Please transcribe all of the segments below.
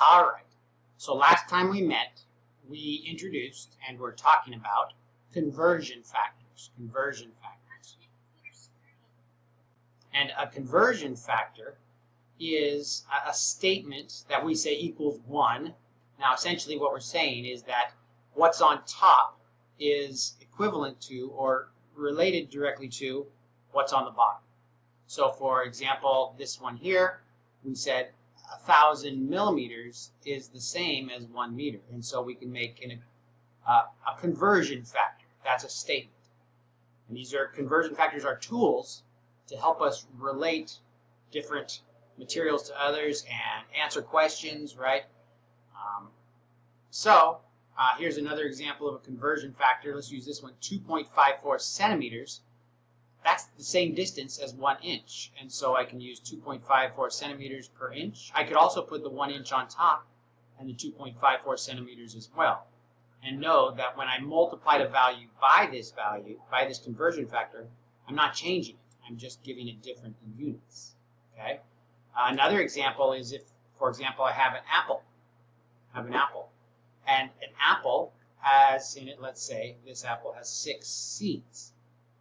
All right. So last time we met, we introduced and we're talking about conversion factors. Conversion factors. And a conversion factor is a statement that we say equals 1. Now, essentially what we're saying is that what's on top is equivalent to or related directly to what's on the bottom. So, for example, this one here, we said 1,000 millimeters is the same as 1 meter. And so we can make a conversion factor. That's a statement. And these are conversion factors are tools to help us relate different materials to others and answer questions, right? Here's another example of a conversion factor. Let's use this one, 2.54 centimeters. That's the same distance as 1 inch. And so I can use 2.54 centimeters per inch. I could also put the 1 inch on top and the 2.54 centimeters as well. And know that when I multiply the value, by this conversion factor, I'm not changing it. I'm just giving it different in units. Okay? Another example is if, for example, I have an apple. And an apple has in it, let's say, this apple has 6 seeds.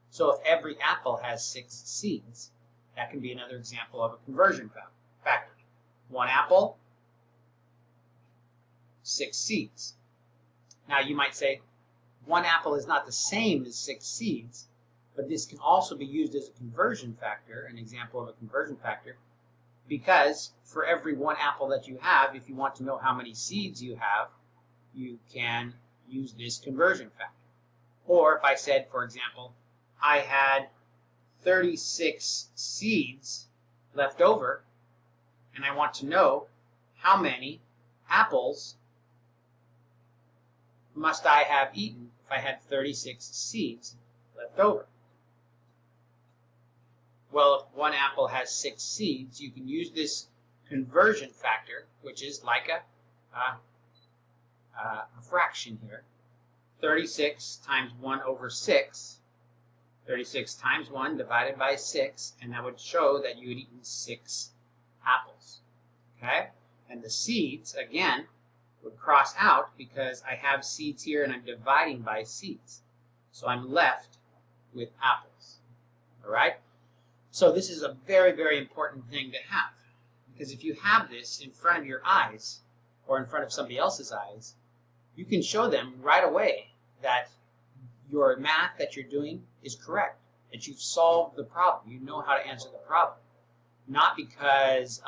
So if every apple has 6 seeds, that can be another example of a conversion factor. 1 apple, 6 seeds. Now you might say, 1 apple is not the same as 6 seeds, but this can also be used as a conversion factor, an example of a conversion factor, because for every 1 apple that you have, if you want to know how many seeds you have, you can use this conversion factor. Or if I said, for example, I had 36 seeds left over, and I want to know how many apples must I have eaten if I had 36 seeds left over. Well, if 1 apple has 6 seeds, you can use this conversion factor, which is like a fraction here. 36 times 1 over 6. 36 times 1 divided by 6, and that would show that you had eaten 6 apples. Okay? And the seeds, again, would cross out because I have seeds here and I'm dividing by seeds. So I'm left with apples. All right? So this is a very, very important thing to have. Because if you have this in front of your eyes or in front of somebody else's eyes, you can show them right away that your math that you're doing is correct, that you've solved the problem. You know how to answer the problem. Not because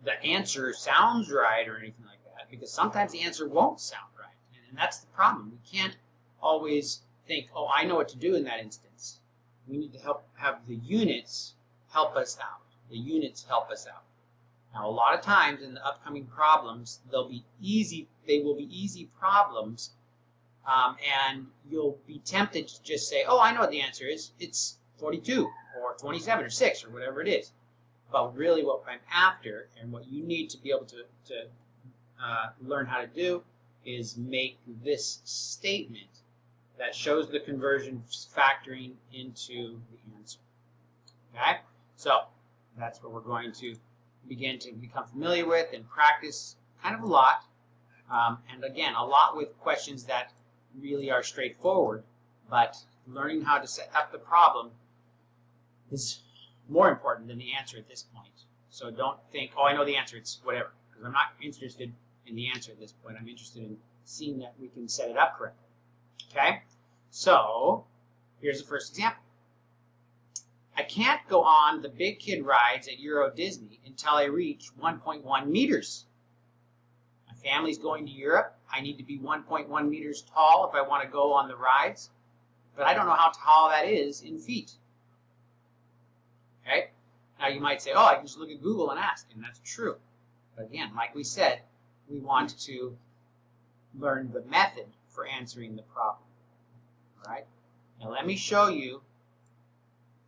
the answer sounds right or anything like that, because sometimes the answer won't sound right. And that's the problem. We can't always think, oh, I know what to do in that instance. We need to have the units help us out. The units help us out. Now, a lot of times in the upcoming problems, they will be easy problems, and you'll be tempted to just say, oh, I know what the answer is. It's 42 or 27 or 6 or whatever it is. But really what I'm after and what you need to be able to learn how to do is make this statement that shows the conversion factoring into the answer. Okay? So that's what we're going to begin to become familiar with and practice kind of a lot. And again, a lot with questions that really are straightforward, but learning how to set up the problem is more important than the answer at this point. So don't think, oh, I know the answer, it's whatever. Because I'm not interested in the answer at this point. I'm interested in seeing that we can set it up correctly. Okay? So, here's the first example. I can't go on the big kid rides at Euro Disney until I reach 1.1 meters. My family's going to Europe. I need to be 1.1 meters tall if I want to go on the rides. But I don't know how tall that is in feet. Okay? Now you might say, oh, I can just look at Google and ask, and that's true. But again, like we said, we want to learn the method for answering the problem. All right? Now let me show you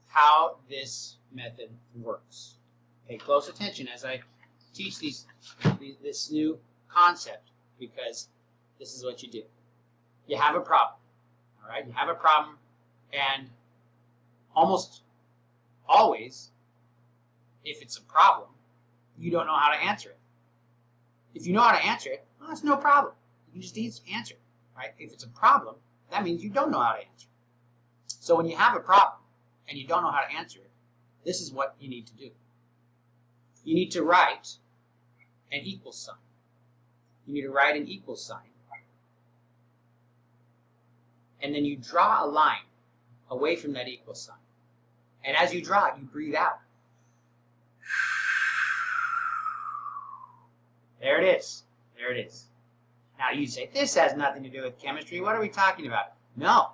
how this method works. Pay close attention as I teach this new concept, because this is what you do. You have a problem. All right? You have a problem, and almost always if it's a problem, you don't know how to answer it. If you know how to answer it, well, that's no problem. You can just answer it, right? If it's a problem, that means you don't know how to answer it. So when you have a problem and you don't know how to answer it, this is what you need to do. You need to write an equal sign. You need to write an equal sign. And then you draw a line away from that equal sign. And as you draw it, you breathe out. There it is. There it is. Now you say, this has nothing to do with chemistry. What are we talking about? No.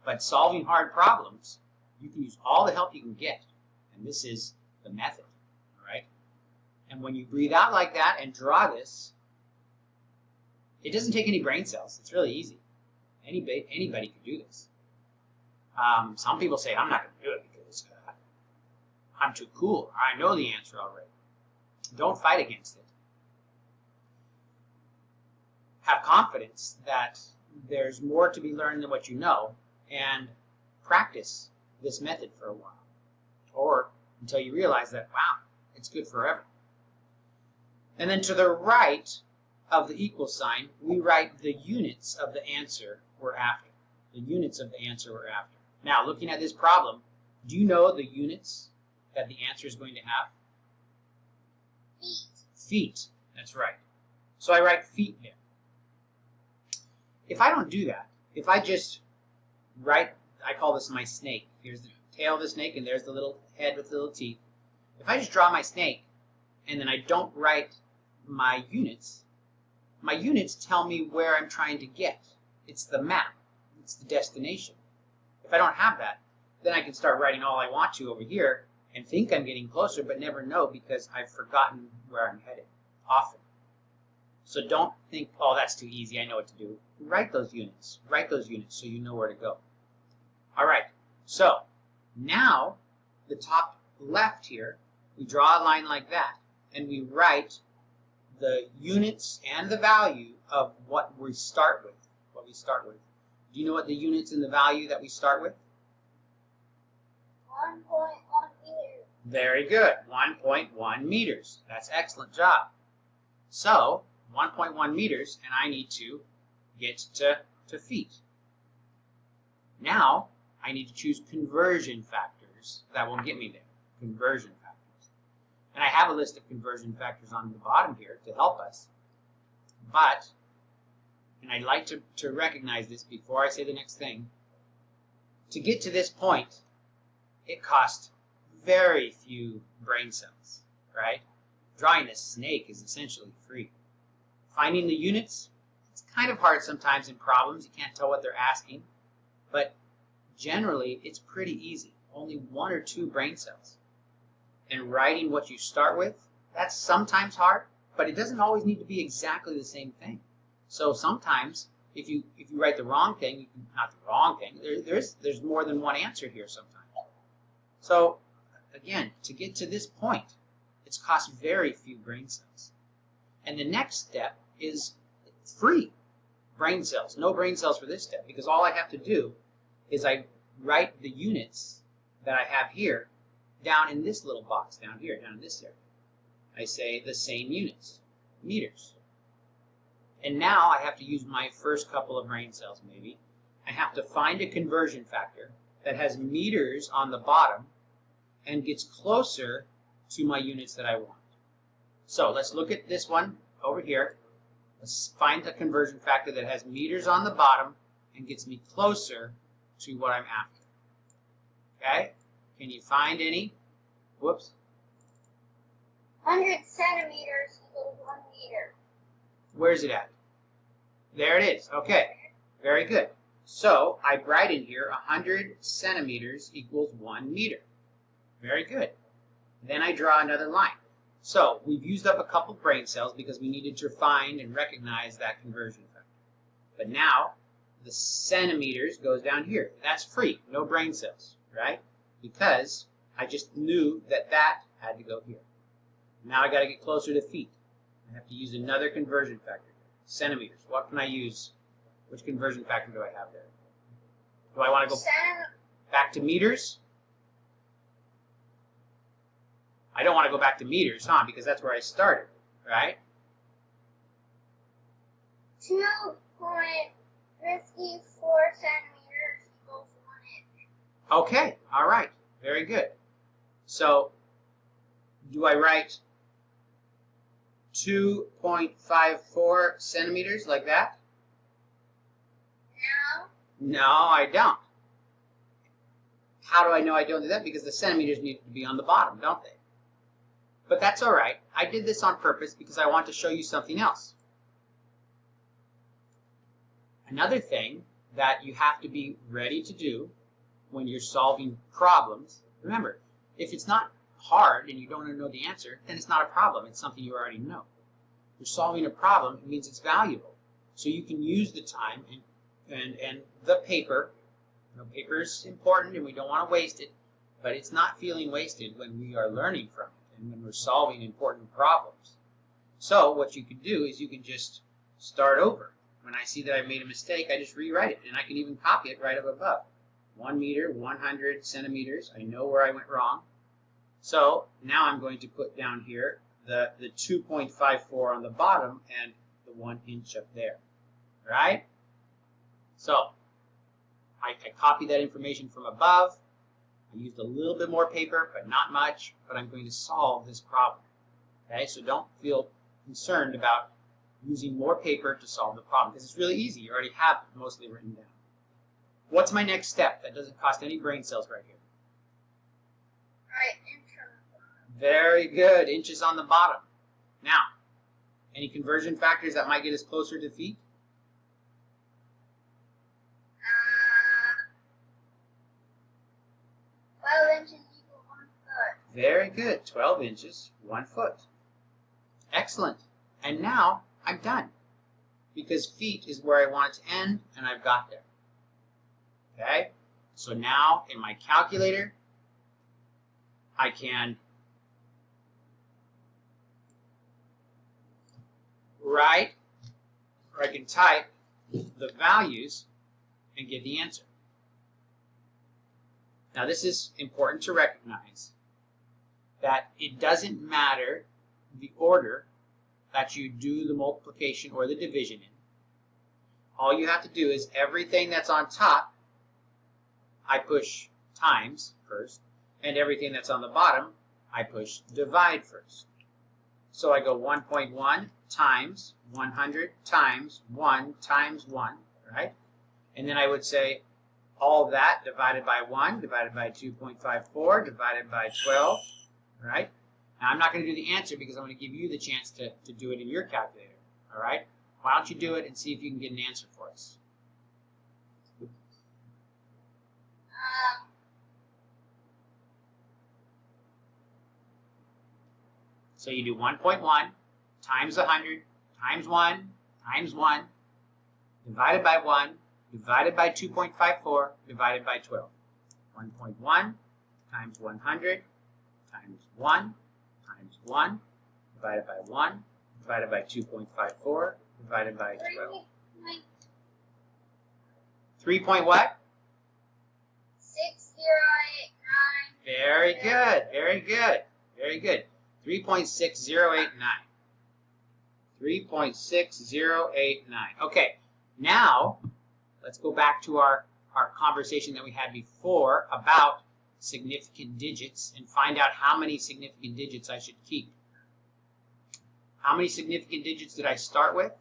But solving hard problems, you can use all the help you can get. And this is the method. All right? And when you breathe out like that and draw this, it doesn't take any brain cells. It's really easy. Anybody can do this. Some people say, I'm not going to do it because I'm too cool. I know the answer already. Don't fight against it. Have confidence that there's more to be learned than what you know, and practice this method for a while. Or until you realize that, wow, it's good forever. And then to the right of the equal sign, we write the units of the answer we're after. The units of the answer we're after. Now, looking at this problem, do you know the units that the answer is going to have? Feet. Feet. That's right. So I write feet there. If I don't do that, if I just write, I call this my snake. Here's the tail of the snake, and there's the little head with the little teeth. If I just draw my snake, and then I don't write my units tell me where I'm trying to get. It's the map. It's the destination. If I don't have that, then I can start writing all I want to over here and think I'm getting closer, but never know because I've forgotten where I'm headed often. So don't think, oh, that's too easy. I know what to do. Write those units. Write those units so you know where to go. All right. So now the top left here, we draw a line like that, and we write the units and the value of what we start with. Do you know what the units and the value that we start with? 1.1 meters. Very good. 1.1 meters. That's excellent job. So 1.1 meters, and I need to get to feet. Now I need to choose conversion factors that will get me there. Conversion factors. And I have a list of conversion factors on the bottom here to help us. But, and I'd like to recognize this before I say the next thing, to get to this point, it costs very few brain cells, right? Drawing a snake is essentially free. Finding the units, it's kind of hard sometimes in problems. You can't tell what they're asking. But generally, it's pretty easy. Only 1 or 2 brain cells. And writing what you start with, that's sometimes hard, but it doesn't always need to be exactly the same thing. So sometimes, if you write the wrong thing, not the wrong thing, there's more than one answer here sometimes. So again, to get to this point, it's cost very few brain cells. And the next step is free brain cells. No brain cells for this step, because all I have to do is I write the units that I have here down in this little box down here, down in this area. I say the same units, meters. And now I have to use my first couple of brain cells maybe. I have to find a conversion factor that has meters on the bottom and gets closer to my units that I want. So let's look at this one over here. Let's find a conversion factor that has meters on the bottom and gets me closer to what I'm after. Okay? Can you find any? Whoops. 100 centimeters equals 1 meter. Where's it at? There it is. Okay. Very good. So I write in here 100 centimeters equals 1 meter. Very good. Then I draw another line. So we've used up a couple brain cells because we needed to find and recognize that conversion factor. But now the centimeters goes down here. That's free. No brain cells, right? Because I just knew that that had to go here. Now I got to get closer to feet. I have to use another conversion factor. Centimeters. What can I use? Which conversion factor do I have there? Do I want to go back to meters? I don't want to go back to meters, huh? Because that's where I started, right? 2.54 centimeters equals 1 inch. Okay, all right, very good. So, do I write 2.54 centimeters like that? No. No, I don't. How do I know I don't do that? Because the centimeters need to be on the bottom, don't they? But that's all right. I did this on purpose because I want to show you something else. Another thing that you have to be ready to do when you're solving problems, remember, if it's not hard and you don't know the answer, then it's not a problem. It's something you already know. You're solving a problem, it means it's valuable. So you can use the time and the paper. You know, paper is important and we don't want to waste it, but it's not feeling wasted when we are learning from it and when we're solving important problems. So what you can do is you can just start over. When I see that I made a mistake, I just rewrite it, and I can even copy it right up above. 1 meter, 100 centimeters. I know where I went wrong. So now I'm going to put down here the 2.54 on the bottom and the 1 inch up there, right? So I copied that information from above. I used a little bit more paper, but not much, but I'm going to solve this problem. Okay, so don't feel concerned about using more paper to solve the problem, because it's really easy. You already have it mostly written down. What's my next step? That doesn't cost any brain cells right here. Right, inch on the bottom. Very good. Inches on the bottom. Now, any conversion factors that might get us closer to feet? 12 inches equal 1 foot. Very good. 12 inches, 1 foot. Excellent. And now I'm done, because feet is where I want it to end, and I've got there. Okay? So now in my calculator, I can write, or I can type the values and get the answer. Now this is important to recognize, that it doesn't matter the order that you do the multiplication or the division in. All you have to do is everything that's on top, I push times first, and everything that's on the bottom, I push divide first. So I go 1.1 times 100 times 1 times 1, right? And then I would say all of that divided by 1, divided by 2.54, divided by 12, right? Now, I'm not going to do the answer because I'm going to give you the chance to do it in your calculator, all right? Why don't you do it and see if you can get an answer for us? So you do 1.1 times 100 times 1 times 1 divided by 1 divided by 2.54 divided by 12. 1.1 times 100 times 1 times 1 divided by 1 divided by 2.54 divided by 12. 3 point what? 6089. Very good, very good, very good. 3.6089. 3.6089. Okay, now let's go back to our conversation that we had before about significant digits and find out how many significant digits I should keep. How many significant digits did I start with?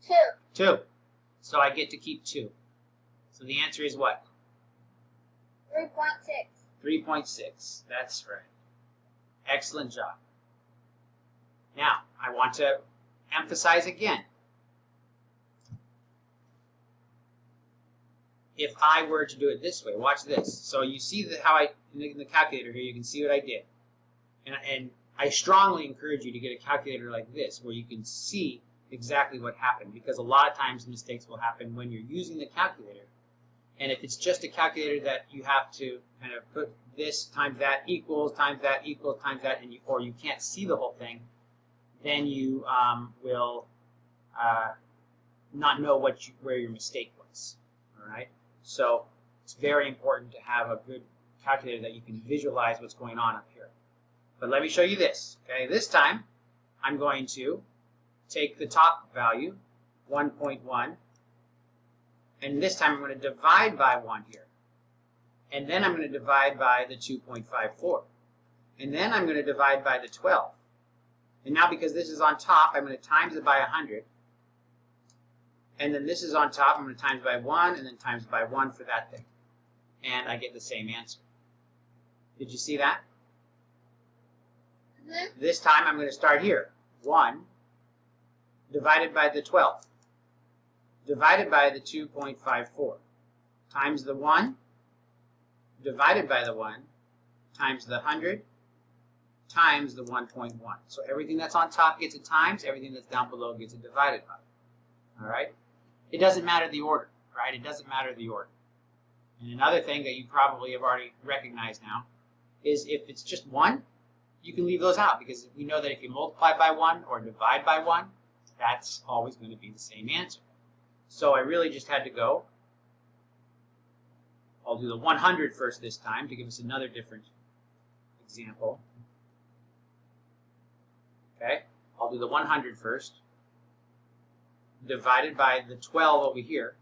2. 2. So I get to keep 2. So the answer is what? 3.6. 3.6. That's right. Excellent job. Now, I want to emphasize again. If I were to do it this way, watch this. So you see how in the calculator here, you can see what I did. And I strongly encourage you to get a calculator like this, where you can see exactly what happened, because a lot of times mistakes will happen when you're using the calculator. And if it's just a calculator that you have to kind of put this times that equals times that equals times that, and or you can't see the whole thing, then you will not know where your mistake was. All right. So it's very important to have a good calculator that you can visualize what's going on up here. But let me show you this. Okay, this time I'm going to take the top value, 1.1, and this time I'm going to divide by 1 here. And then I'm going to divide by the 2.54. And then I'm going to divide by the 12. And now because this is on top, I'm going to times it by 100. And then this is on top, I'm going to times by 1, and then times by 1 for that thing. And I get the same answer. Did you see that? Mm-hmm. This time I'm going to start here. 1 divided by the 12 divided by the 2.54 times the 1 divided by the 1 times the 100 times the 1.1. So everything that's on top gets a times, everything that's down below gets a divided by. All right? It doesn't matter the order, right? It doesn't matter the order. And another thing that you probably have already recognized now is if it's just 1, you can leave those out because we know that if you multiply by 1 or divide by 1, that's always going to be the same answer. So I really just had to go. I'll do the 100 first this time to give us another different example. Okay, I'll do the 100 first, divided by the 12 over here,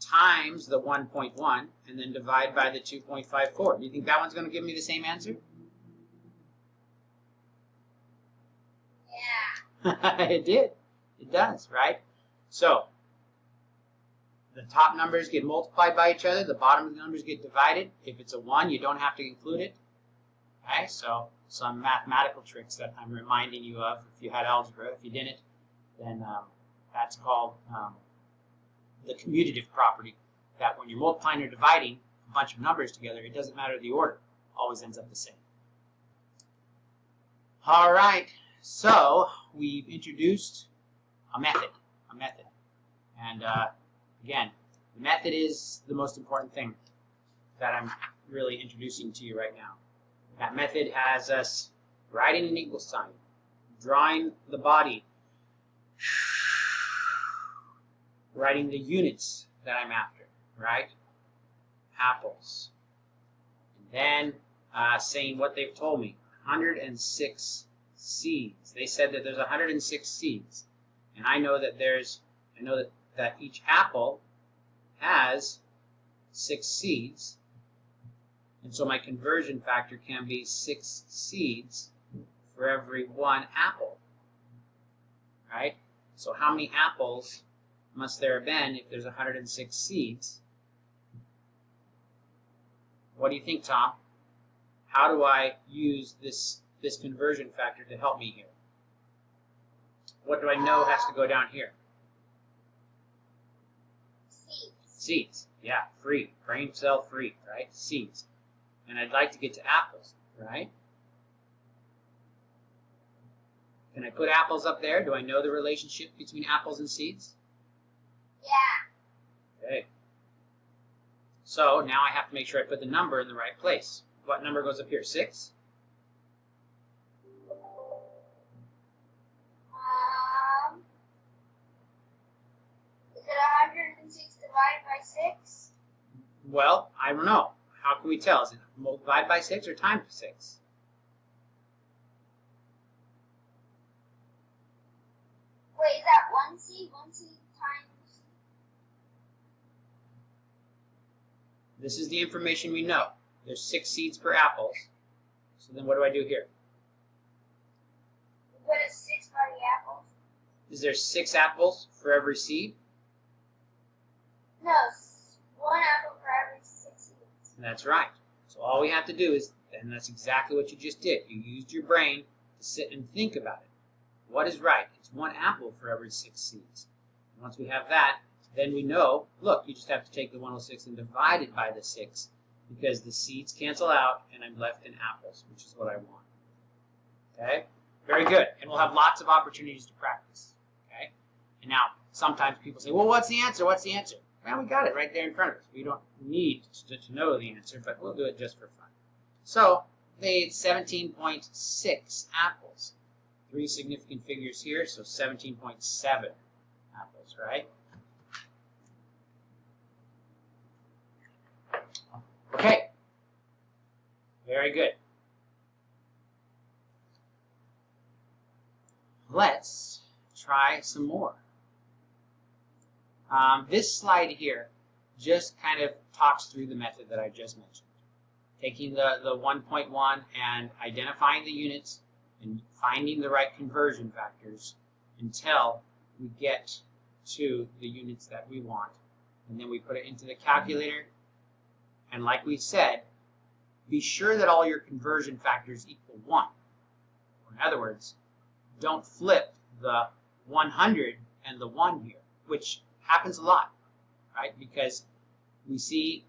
times the 1.1, and then divide by the 2.54. Do you think that one's going to give me the same answer? Yeah. It did. It does, right? So, the top numbers get multiplied by each other, the bottom numbers get divided. If it's a 1, you don't have to include it. Okay, so some mathematical tricks that I'm reminding you of if you had algebra. If you didn't, then that's called the commutative property, that when you're multiplying or dividing a bunch of numbers together, it doesn't matter the order. It always ends up the same. All right, so we've introduced a method. And again, the method is the most important thing that I'm really introducing to you right now. That method has us writing an equal sign, drawing the body, writing the units that I'm after, right? Apples. And then saying what they've told me, 106 seeds. They said that there's 106 seeds. And I know that that each apple has 6 seeds. And so my conversion factor can be 6 seeds for every 1 apple. Right? So how many apples must there have been if there's 106 seeds? What do you think, Tom? How do I use this conversion factor to help me here? What do I know has to go down here? Seeds. Seeds. Yeah, free. Brain cell free, right? Seeds. And I'd like to get to apples, right? Can I put apples up there? Do I know the relationship between apples and seeds? Yeah. Okay. So now I have to make sure I put the number in the right place. What number goes up here? 6? Is it 106 divided by 6? Well, I don't know. How can we tell? Is it divide by 6 or times 6? Wait, is that 1 seed? 1 seed times... This is the information we know. There's 6 seeds per apple. So then what do I do here? You put a 6 by the apples? Is there 6 apples for every seed? No, 1 apple for every 6 seeds. That's right. So all we have to do is, and that's exactly what you just did. You used your brain to sit and think about it. What is right? It's 1 apple for every 6 seeds. And once we have that, then we know, look, you just have to take the 106 and divide it by the 6 because the seeds cancel out and I'm left in apples, which is what I want. Okay? Very good. And we'll have lots of opportunities to practice. Okay? And now, sometimes people say, well, what's the answer? What's the answer? Well, we got it right there in front of us. We don't need to know the answer, but we'll do it just for fun. So, they ate 17.6 apples. 3 significant figures here, so 17.7 apples, right? Okay, Very good. Let's try some more. This slide here just kind of talks through the method that I just mentioned. Taking the 1.1 and identifying the units and finding the right conversion factors until we get to the units that we want. And then we put it into the calculator. And like we said, be sure that all your conversion factors equal 1. Or in other words, don't flip the 100 and the 1 here, which happens a lot, right? Because we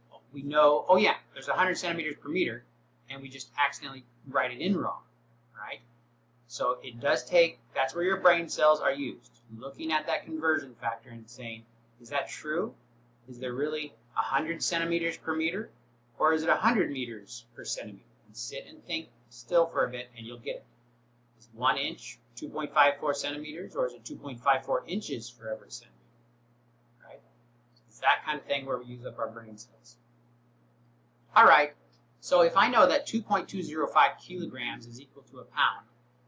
know, oh yeah, there's 100 centimeters per meter, and we just accidentally write it in wrong, right? So it does take, that's where your brain cells are used. Looking at that conversion factor and saying, is that true? Is there really 100 centimeters per meter? Or is it 100 meters per centimeter? And sit and think still for a bit and you'll get it. Is 1 inch 2.54 centimeters, or is it 2.54 inches for every centimeter? Right? It's that kind of thing where we use up our brain cells. All right, so if I know that 2.205 kilograms is equal to a pound,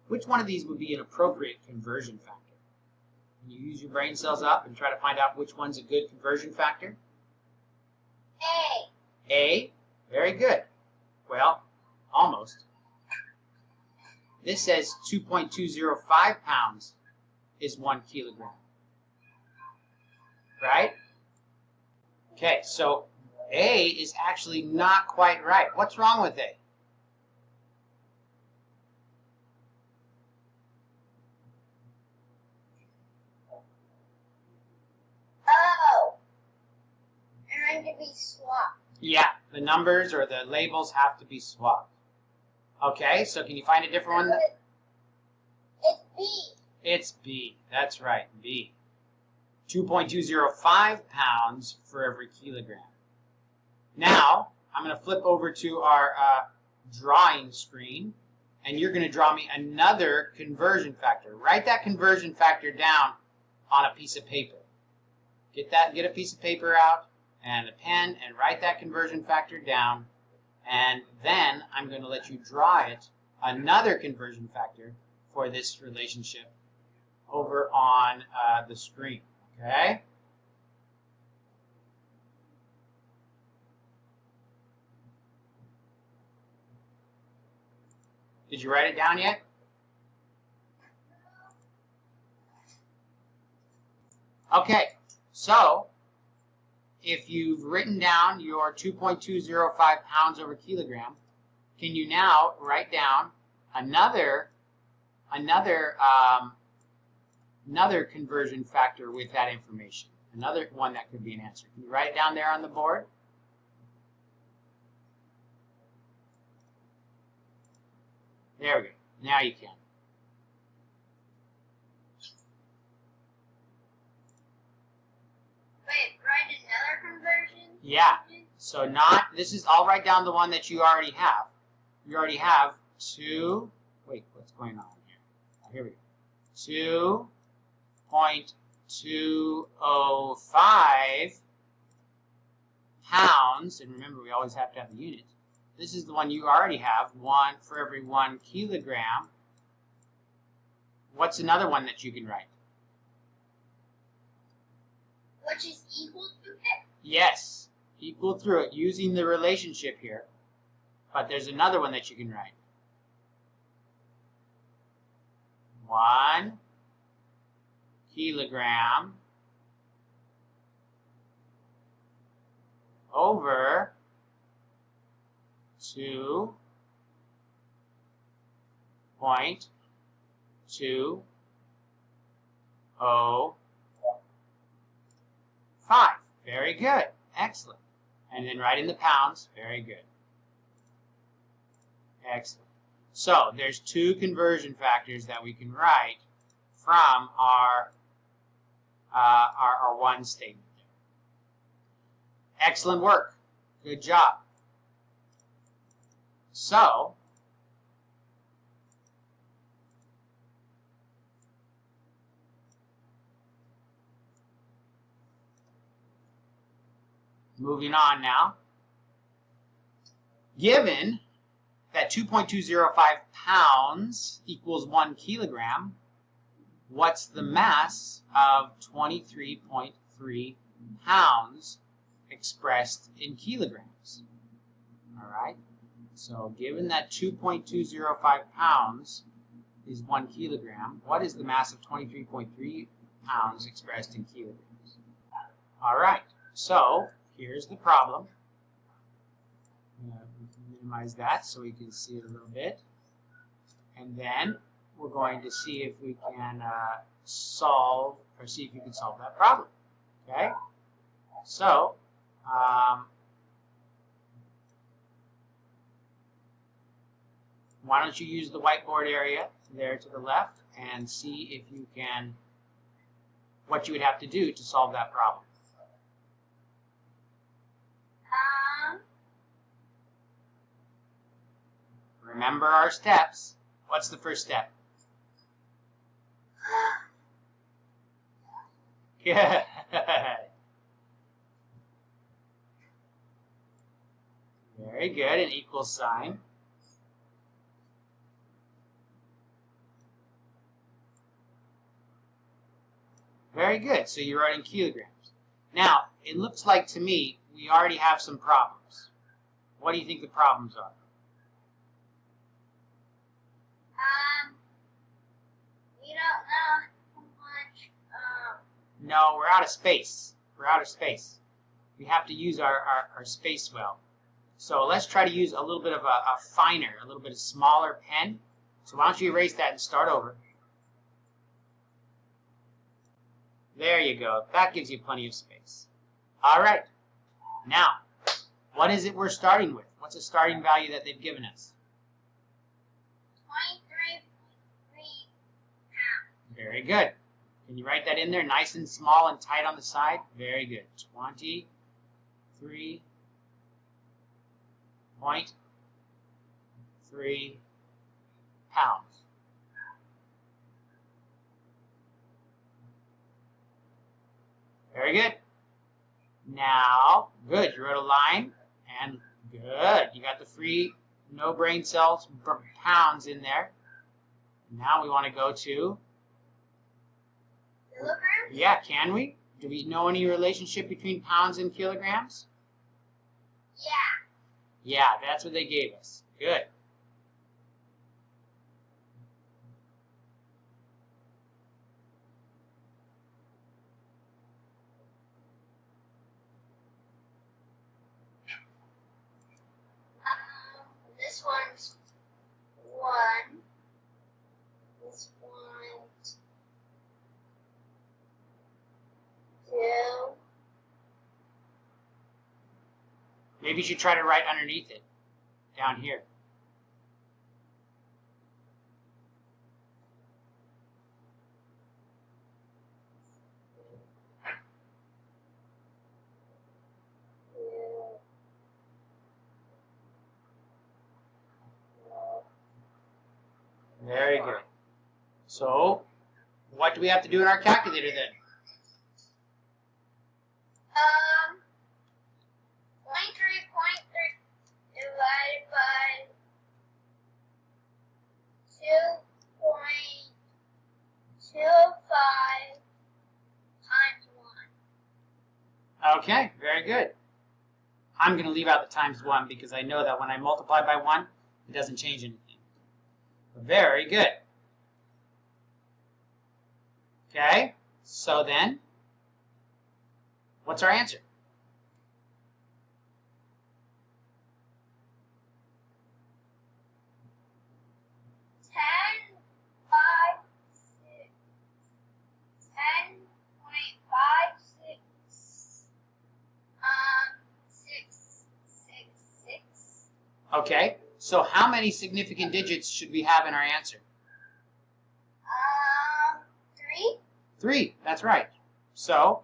which one of these would be an appropriate conversion factor? Can you use your brain cells up and try to find out which one's a good conversion factor? A. A? Very good. Well, almost. This says 2.205 pounds is 1 kilogram. Right? Okay, so A is actually not quite right. What's wrong with A? Oh. And to be swapped. Yeah, the numbers or the labels have to be swapped. Okay, so can you find a different one? It's B. It's B. That's right, B. 2.205 pounds for every kilogram. Now, I'm going to flip over to our drawing screen, and you're going to draw me another conversion factor. Write that conversion factor down on a piece of paper. Get a piece of paper out and a pen and write that conversion factor down, and then I'm going to let you draw it, another conversion factor for this relationship over on the screen, okay? Did you write it down yet? Okay, so if you've written down your 2.205 pounds over kilogram, can you now write down another conversion factor with that information? Another one that could be an answer. Can you write it down there on the board? There we go. Now you can. Wait, write another conversion? Yeah. So this is, I'll write down the one that you already have. You already have wait, what's going on here? Oh, here we go. 2.205 pounds, and remember we always have to have the unit. This is the one you already have, 1 for every 1 kilogram. What's another one that you can write? Which is equal to it? Yes, equal through it using the relationship here. But there's another one that you can write. 1 kilogram over 2.205. Very good. Excellent. And then write in the pounds. Very good. Excellent. So there's 2 conversion factors that we can write from our one statement there. Excellent work. Good job. So moving on now. Given that 2.205 pounds equals 1 kilogram, what's the mass of 23.3 pounds expressed in kilograms? All right. So given that 2.205 pounds is 1 kilogram, what is the mass of 23.3 pounds expressed in kilograms? All right. So here's the problem. Minimize that so we can see it a little bit. And then we're going to see if we can solve, or see if you can solve that problem. Okay? So, why don't you use the whiteboard area there to the left and see if you can, what you would have to do to solve that problem. Remember our steps. What's the first step? Good. Very good. An equal sign. Very good. So you wrote in kilograms. Now, it looks like to me we already have some problems. What do you think the problems are? We don't know how much. No, we're out of space. We're out of space. We have to use our space well. So let's try to use a little bit of a finer, a little bit of smaller pen. So why don't you erase that and start over. There you go. That gives you plenty of space. All right. Now, what is it we're starting with? What's the starting value that they've given us? 23.3 pounds. Very good. Can you write that in there nice and small and tight on the side? Very good. 23.3 pounds. Very good. Now, good. You wrote a line, and good. You got the free no brain cells pounds in there. Now we want to go to. Kilograms? Yeah, can we? Do we know any relationship between pounds and kilograms? Yeah. Yeah, that's what they gave us. Good. This one's 1. This one's 2. Maybe you should try to write underneath it, down here. Very good. So, what do we have to do in our calculator then? 23.3 divided by 2.25 times 1. Okay, very good. I'm going to leave out the times 1 because I know that when I multiply by 1, it doesn't change anything. Very good. Okay, so then, what's our answer? 10.56. Okay, so how many significant digits should we have in our answer? 3. 3, that's right. So,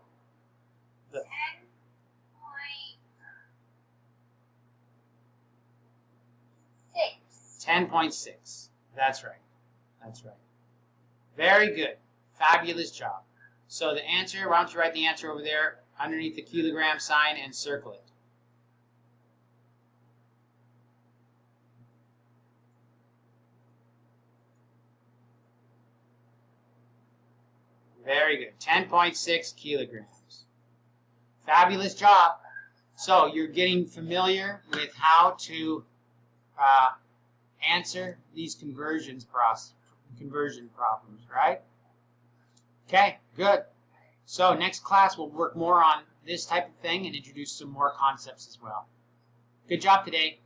10.6. That's right. That's right. Very good. Fabulous job. So the answer, why don't you write the answer over there underneath the kilogram sign and circle it. Very good. 10.6 kilograms. Fabulous job. So you're getting familiar with how to answer these conversion problems, right? Okay, good. So next class we'll work more on this type of thing and introduce some more concepts as well. Good job today.